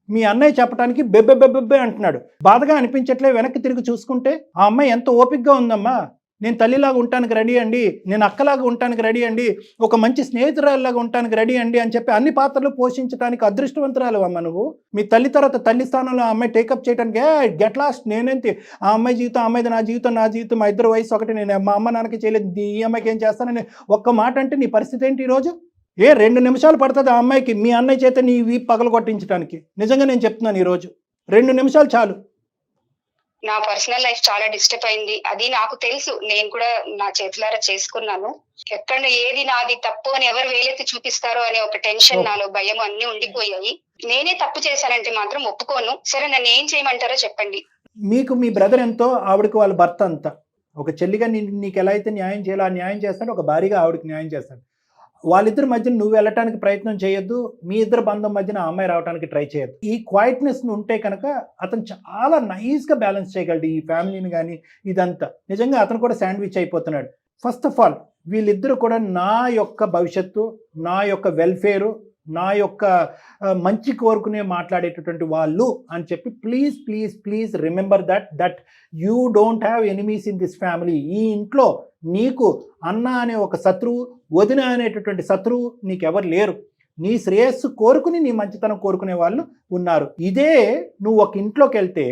మీ అన్నయ్య చెప్పడానికి బెబ్బెబ్బెబ్బెబ్బే అంటున్నాడు. బాధగా అనిపించట్లే వెనక్కి తిరిగి చూసుకుంటే? ఆ అమ్మాయి ఎంత ఓపికగా ఉందమ్మా. నేను తల్లిలాగా ఉండటానికి రెడీ అండి, నేను అక్కలాగా ఉండటానికి రెడీ అండి, ఒక మంచి స్నేహితురాల్లాగా ఉండటానికి రెడీ అండి అని చెప్పి అన్ని పాత్రలు పోషించడానికి అదృష్టవంతురాలు అమ్మ నువ్వు. మీ తల్లి తర్వాత తల్లి స్థానంలో ఆ అమ్మాయి టేకప్ చేయడానికి గెట్ లాస్ట్. నేనేంటి ఆ అమ్మాయి జీవితం, అమ్మాయిది నా జీవితం, మా ఇద్దరు వయసు ఒకటి, నేను మా అమ్మ నాన్నకి చేయలేదు, ఈ అమ్మాయికి ఏం చేస్తానని ఒక్క మాట అంటే నీ పరిస్థితి ఏంటి ఈరోజు? 2 నిమిషాలు పడుతుంది ఆ అమ్మాయికి మీ అన్నయ్య చేత నీ వీపు పగలు కొట్టించడానికి. నిజంగా నేను చెప్తున్నాను, ఈరోజు 2 నిమిషాలు చాలు. నా పర్సనల్ లైఫ్ చాలా డిస్టర్బ్ అయింది. అది నాకు తెలుసు, నేను కూడా నా చేతులారా చేసుకున్నాను. ఎక్కడ ఏది నాది తప్పు అని ఎవరు వేలెత్తి చూపిస్తారో అనే ఒక టెన్షన్, నాలో భయం అన్ని ఉండిపోయాయి. నేనే తప్పు చేశానంటే మాత్రం ఒప్పుకోను. సరే, నన్ను ఏం చేయమంటారో చెప్పండి. మీకు మీ బ్రదర్ ఎంతో, ఆవిడకి వాళ్ళ భర్త అంతా. ఒక చెల్లిగా నీకు ఎలా అయితే న్యాయం చేయాలో ఆ న్యాయం చేస్తాడు, ఒక భార్యగా ఆవిడకి న్యాయం చేస్తాడు. వాళ్ళిద్దరి మధ్యన నువ్వు వెళ్ళటానికి ప్రయత్నం చేయొద్దు, మీ ఇద్దరు బంధం మధ్యన ఆ అమ్మాయి రావడానికి ట్రై చేయొద్దు. ఈ క్వైట్నెస్ ఉంటే కనుక అతను చాలా నైస్గా బ్యాలెన్స్ చేయగలడు ఈ ఫ్యామిలీని కానీ ఇదంతా. నిజంగా అతను కూడా శాండ్విచ్ అయిపోతున్నాడు. ఫస్ట్ ఆఫ్ ఆల్ వీళ్ళిద్దరూ కూడా నా యొక్క భవిష్యత్తు, నా యొక్క వెల్ఫేరు, నా యొక్క మంచి కోరుకునే మాట్లాడేటటువంటి వాళ్ళు అని చెప్పి please please please remember that you don't have enemies in this family. ఈ ఇంట్లో నీకు అన్న అనే ఒక శత్రువు, వదిన అనేటటువంటి శత్రువు నీకెవరు లేరు. నీ శ్రేయస్సు కోరుకుని, నీ మంచితనం కోరుకునే వాళ్ళు ఉన్నారు. ఇదే నువ్వు ఒక ఇంట్లోకి వెళ్తే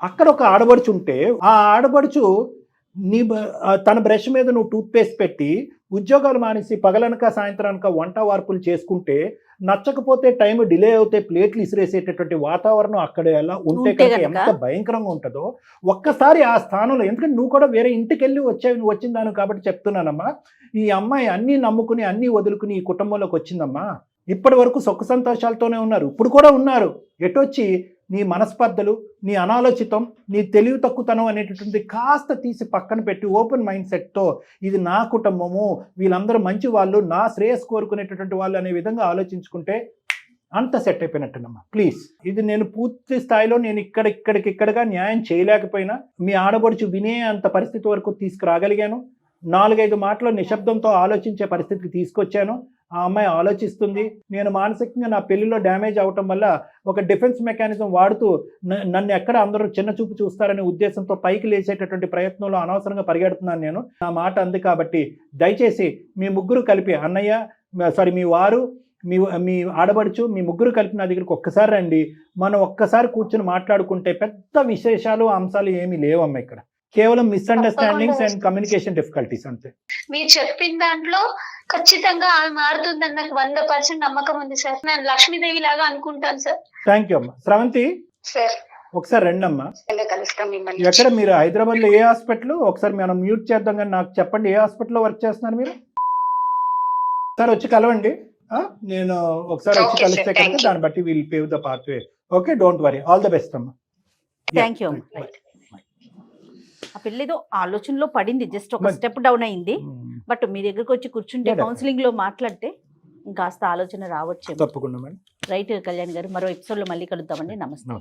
అక్కడ ఒక ఆడబడుచు ఉంటే, ఆ ఆడబడుచు తన బ్రష్ మీద నువ్వు టూత్పేస్ట్ పెట్టి ఉద్యోగాలు మానేసి పగలనక సాయంత్రానిక వంట వార్పులు చేసుకుంటే, నచ్చకపోతే టైం డిలే అవుతే ప్లేట్లు ఇసిరేసేటటువంటి వాతావరణం అక్కడ ఎలా ఉంటే కనుక ఎంత భయంకరంగా ఉంటుందో ఒక్కసారి ఆ స్థానంలో. ఎందుకంటే నువ్వు కూడా వేరే ఇంటికి వెళ్ళి నువ్వు వచ్చిందాను కాబట్టి చెప్తున్నానమ్మా. ఈ అమ్మాయి అన్నీ నమ్ముకుని అన్నీ వదులుకుని ఈ కుటుంబంలోకి వచ్చిందమ్మా. ఇప్పటి వరకు సుఖ సంతోషాలతోనే ఉన్నారు, ఇప్పుడు కూడా ఉన్నారు. ఎటొచ్చి నీ మనస్పర్ధలు, నీ అనాలోచితం, నీ తెలివి తక్కువతనం అనేటటువంటి కాస్త తీసి పక్కన పెట్టి ఓపెన్ మైండ్ సెట్తో ఇది నా కుటుంబము, వీళ్ళందరూ మంచి వాళ్ళు, నా శ్రేయస్ కోరుకునేటటువంటి వాళ్ళు అనే విధంగా ఆలోచించుకుంటే అంత సెట్ అయిపోయినట్టునమ్మా. ప్లీజ్, ఇది నేను పూర్తి స్థాయిలో నేను ఇక్కడికిక్కడగా న్యాయం చేయలేకపోయినా మీ ఆడబడుచు వినే అంత పరిస్థితి వరకు తీసుకురాగలిగాను. 4-5 మాటలు నిశ్శబ్దంతో ఆలోచించే పరిస్థితికి తీసుకొచ్చాను. ఆ అమ్మాయి ఆలోచిస్తుంది. నేను మానసికంగా నా పెళ్లిలో డ్యామేజ్ అవటం వల్ల ఒక డిఫెన్స్ మెకానిజం వాడుతూ నన్ను ఎక్కడ అందరూ చిన్న చూపు చూస్తారనే ఉద్దేశంతో పైకి లేచేటటువంటి ప్రయత్నంలో అనవసరంగా పరిగెడుతున్నాను నేను. నా మాట అంది కాబట్టి దయచేసి మీ ముగ్గురు కలిపి, మీ వారు, మీ ఆడబడుచు, మీ ముగ్గురు కలిపి నా దగ్గరికి ఒక్కసారి రండి. మనం ఒక్కసారి కూర్చొని మాట్లాడుకుంటే పెద్ద విశేషాలు అంశాలు ఏమీ లేవమ్మా. ఇక్కడ కేవలం మిస్అండర్స్టాండింగ్స్ అండ్ కమ్యూనికేషన్ డిఫికల్టీస్ అంతే. మీరు చెప్పిన దాంట్లో ఖచ్చితంగా ఆమె మారుతుందని నాకు 100% నమ్మకం ఉంది సార్. నేను లక్ష్మీదేవి లాగా అనుకుంటాను సార్. థ్యాంక్ యూ అమ్మా. స్రవంతి సార్, ఒకసారి రండి అమ్మా. కలుస్తాం మిమ్మల్ని. ఎక్కడ మీరు? హైదరాబాద్ లో ఏ హాస్పిటల్? ఒకసారి మనం మ్యూట్ చేద్దాం కానీ నాకు చెప్పండి, ఏ హాస్పిటల్లో వర్క్ చేస్తున్నారు మీరు? సార్ వచ్చి కలవండి. నేను ఒకసారి వచ్చి కలిస్తే కనుక దాన్ని బట్టి will pave the pathway. Okay, don't worry. All the best అమ్మా. Thank you. ఆ పిల్లేదో ఆలోచనలో పడింది, జస్ట్ ఒక స్టెప్ డౌన్ అయింది. బట్ మీ దగ్గరకు వచ్చి కూర్చుంటే కౌన్సిలింగ్ లో మాట్లాడితే ఇంకాస్త ఆలోచన రావచ్చు. తప్పకుండా మేడం. రైట్ కళ్యాణ్ గారు, మరో ఎపిసోడ్ లో మళ్ళీ కలుద్దామండి. నమస్తే.